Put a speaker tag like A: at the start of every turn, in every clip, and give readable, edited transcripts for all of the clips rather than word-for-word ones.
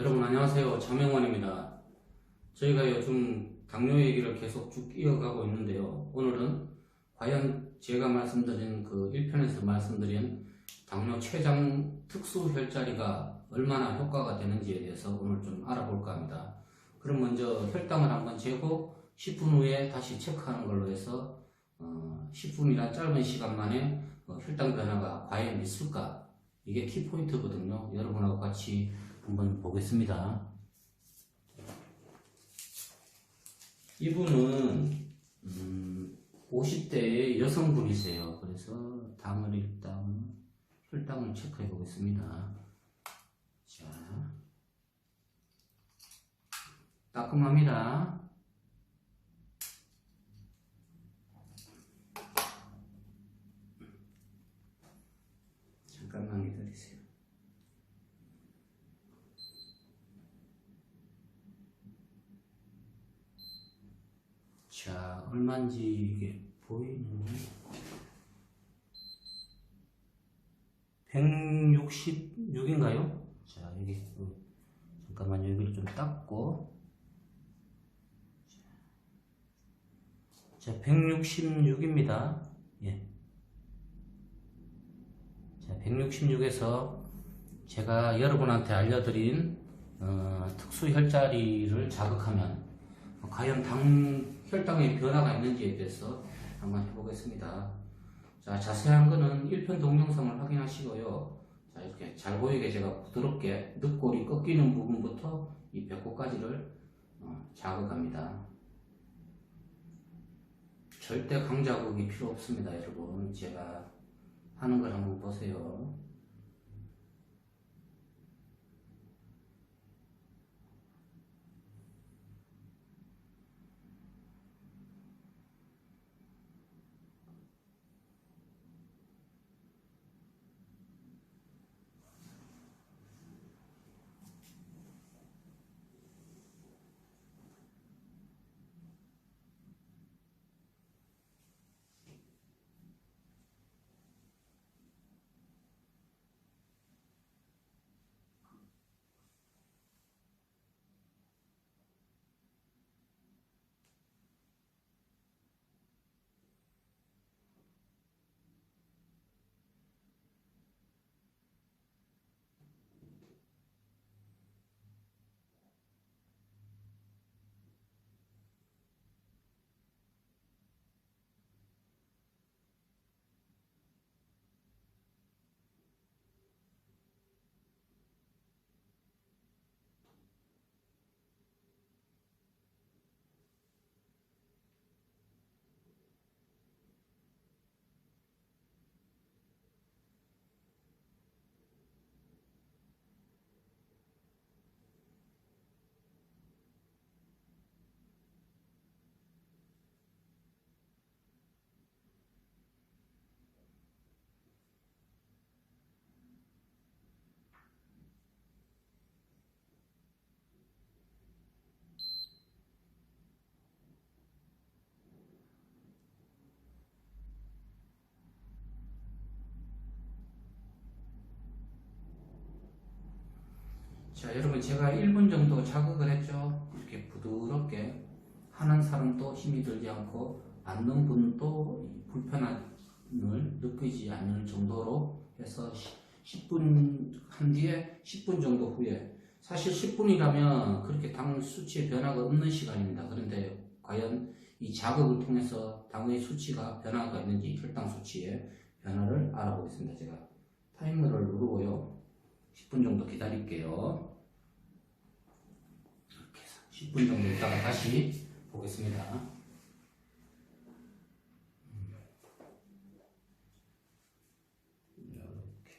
A: 여러분 안녕하세요. 장명원입니다. 저희가 요즘 당뇨 얘기를 계속 쭉 이어가고 있는데요. 오늘은 과연 제가 말씀드린 그 1편에서 말씀드린 당뇨 췌장 특수 혈자리가 얼마나 효과가 되는지에 대해서 오늘 좀 알아볼까 합니다. 그럼 먼저 혈당을 한번 재고 10분 후에 다시 체크하는 걸로 해서 10분이나 짧은 시간 만에 혈당 변화가 과연 있을까? 이게 키포인트거든요. 여러분하고 같이 한번 보겠습니다. 이분은 50대의 여성분이세요. 그래서 당을 일단 혈당을 체크해 보겠습니다. 자, 따끔합니다. 잠깐만 기다리세요. 자, 얼마인지 이게 보이는 166인가요? 자, 여기 잠깐만 여기를 좀 닦고 자, 166입니다. 예. 자, 166에서 제가 여러분한테 알려드린 특수 혈자리를 자극하면 과연 혈당의 변화가 있는지에 대해서 한번 해보겠습니다. 자, 자세한 거는 1편 동영상을 확인하시고요. 자, 이렇게 잘 보이게 제가 부드럽게 늑골이 꺾이는 부분부터 이 배꼽까지를 자극합니다. 절대 강자극이 필요 없습니다, 여러분. 제가 하는 걸 한번 보세요. 자, 여러분 제가 1분 정도 자극을 했죠. 이렇게 부드럽게 하는 사람도 힘이 들지 않고 앉는 분도 불편함을 느끼지 않을 정도로 해서 10분 한 뒤에 10분 정도 후에 사실 10분이라면 그렇게 당 수치의 변화가 없는 시간입니다. 그런데 과연 이 자극을 통해서 당의 수치가 변화가 있는지 혈당 수치의 변화를 알아보겠습니다. 제가 타이머를 누르고요. 10분 정도 기다릴게요. 이렇게 해서 10분 정도 있다가 다시 보겠습니다. 이렇게.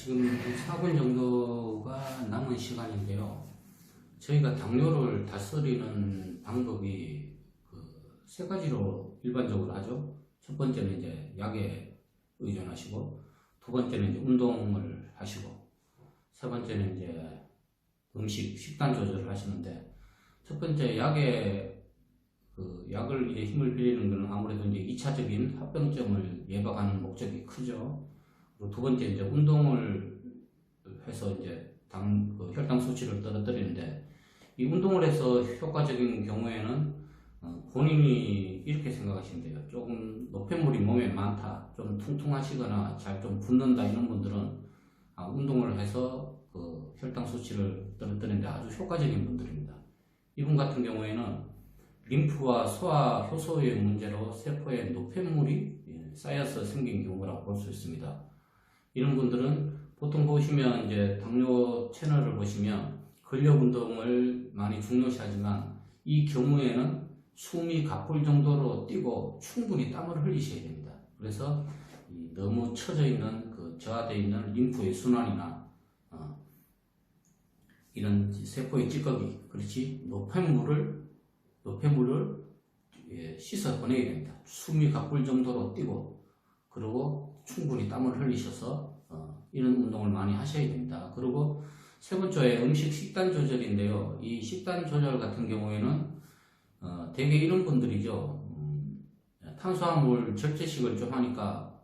A: 지금 4분 정도가 남은 시간인데요. 저희가 당뇨를 다스리는 방법이 세 가지로 일반적으로 하죠. 첫 번째는 이제 약에 의존하시고, 두 번째는 이제 운동을 하시고, 세 번째는 이제 식단 조절을 하시는데, 첫 번째 약을 이제 힘을 빌리는 것은 아무래도 이제 2차적인 합병증을 예방하는 목적이 크죠. 그리고 두 번째 이제 운동을 해서 이제 혈당 수치를 떨어뜨리는데, 이 운동을 해서 효과적인 경우에는 본인이 이렇게 생각하시면 돼요. 조금 노폐물이 몸에 많다, 좀 퉁퉁하시거나 잘 좀 붓는다 이런 분들은 운동을 해서 혈당 수치를 떨어뜨리는데 아주 효과적인 분들입니다. 이분 같은 경우에는 림프와 소화 효소의 문제로 세포에 노폐물이 쌓여서 생긴 경우라고 볼 수 있습니다. 이런 분들은 보통 보시면 이제 당뇨 채널을 보시면 근력 운동을 많이 중요시하지만 이 경우에는 숨이 가쁠 정도로 뛰고 충분히 땀을 흘리셔야 됩니다. 그래서 너무 처져 있는 저하되어 있는 림프의 순환이나 이런 세포의 찌꺼기, 그렇지 노폐물을 씻어 보내야 됩니다. 숨이 가쁠 정도로 뛰고 그리고 충분히 땀을 흘리셔서 이런 운동을 많이 하셔야 됩니다. 그리고 세 번째 식단 조절인데요. 이 식단 조절 같은 경우에는 대개 이런 분들이죠. 탄수화물 절제식을 좀 하니까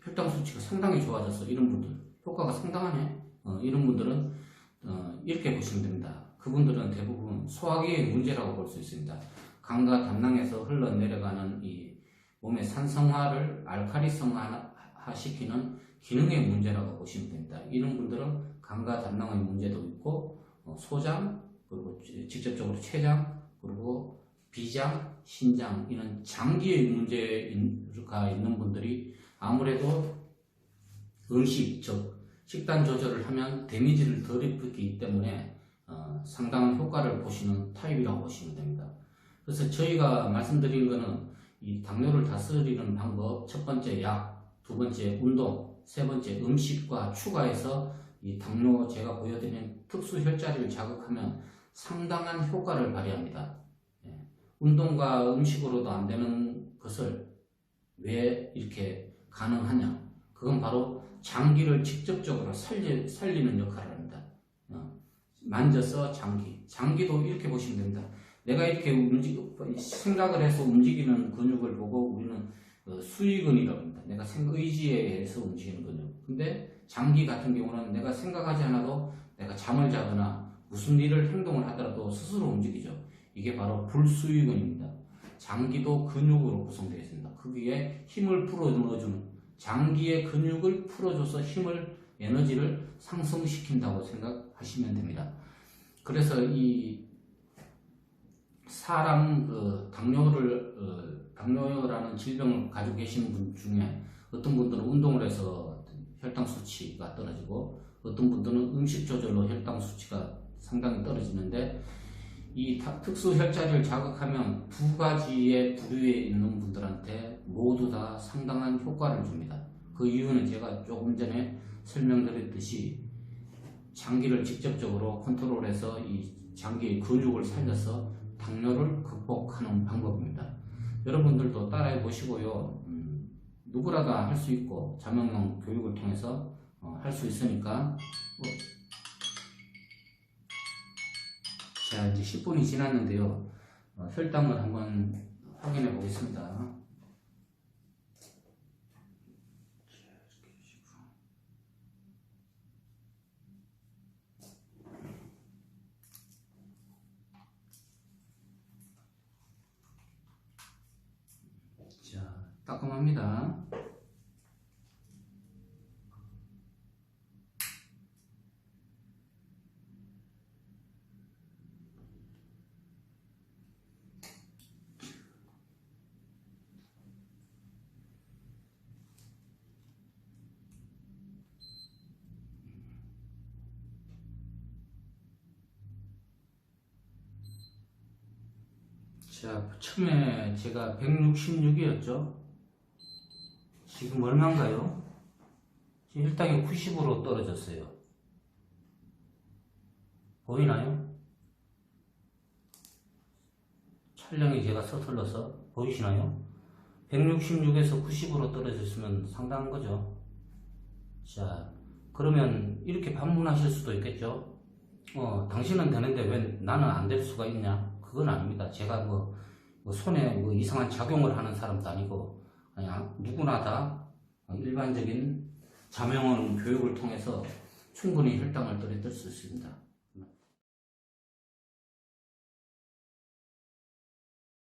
A: 혈당 수치가 상당히 좋아졌어. 이런 분들 효과가 상당하네. 이런 분들은 이렇게 보시면 됩니다. 그분들은 대부분 소화기의 문제라고 볼 수 있습니다. 간과 담낭에서 흘러내려가는 이 몸의 산성화를 알칼리성화 시키는 기능의 문제라고 보시면 됩니다. 이런 분들은 간과 담낭의 문제도 있고 소장, 그리고 직접적으로 췌장, 그리고 비장, 신장 이런 장기의 문제가 있는 분들이 아무래도 즉 식단 조절을 하면 데미지를 덜 입히기 때문에 상당한 효과를 보시는 타입이라고 보시면 됩니다. 그래서 저희가 말씀드린 거는 이 당뇨를 다스리는 방법, 첫 번째 약, 두 번째 운동, 세 번째 음식과 추가해서 이 당뇨 제가 보여드린 특수 혈자리를 자극하면 상당한 효과를 발휘합니다. 운동과 음식으로도 안 되는 것을 왜 이렇게 가능하냐? 그건 바로 장기를 직접적으로 살리는 역할을 합니다. 만져서 장기도 이렇게 보시면 됩니다. 내가 이렇게 생각을 해서 움직이는 근육을 보고 우리는 수익근이라고 합니다. 내가 의지에 의해서 움직이는 근육. 근데 장기 같은 경우는 내가 생각하지 않아도 내가 잠을 자거나 무슨 행동을 하더라도 스스로 움직이죠. 이게 바로 불수익근입니다. 장기도 근육으로 구성되어 있습니다. 거기에 힘을 풀어 넣어주는 장기의 근육을 풀어줘서 에너지를 상승시킨다고 생각하시면 됩니다. 그래서 이 사람 당뇨라는 질병을 가지고 계시는 분 중에 어떤 분들은 운동을 해서 혈당 수치가 떨어지고 어떤 분들은 음식 조절로 혈당 수치가 상당히 떨어지는데 이 특수 혈자리를 자극하면 두 가지의 부류에 있는 분들한테 모두 다 상당한 효과를 줍니다. 그 이유는 제가 조금 전에 설명드렸듯이 장기를 직접적으로 컨트롤해서 이 장기의 근육을 살려서 당뇨를 극복하는 방법입니다. 여러분들도 따라해 보시고요. 누구라도 할 수 있고 자명형 교육을 통해서 할 수 있으니까 자, 이제 10분이 지났는데요. 혈당을 한번 확인해 보겠습니다. 자, 따끔합니다. 자, 처음에 제가 166이었죠? 지금 얼마인가요? 지금 혈당이 90으로 떨어졌어요. 보이나요? 촬영이 제가 서툴러서 보이시나요? 166에서 90으로 떨어졌으면 상당한 거죠. 자, 그러면 이렇게 반문하실 수도 있겠죠. 당신은 되는데 왜 나는 안 될 수가 있냐? 그건 아닙니다. 제가 뭐 손에 뭐 이상한 작용을 하는 사람도 아니고 그냥 누구나 다 일반적인 자명한 교육을 통해서 충분히 혈당을 떨어뜨릴 수 있습니다.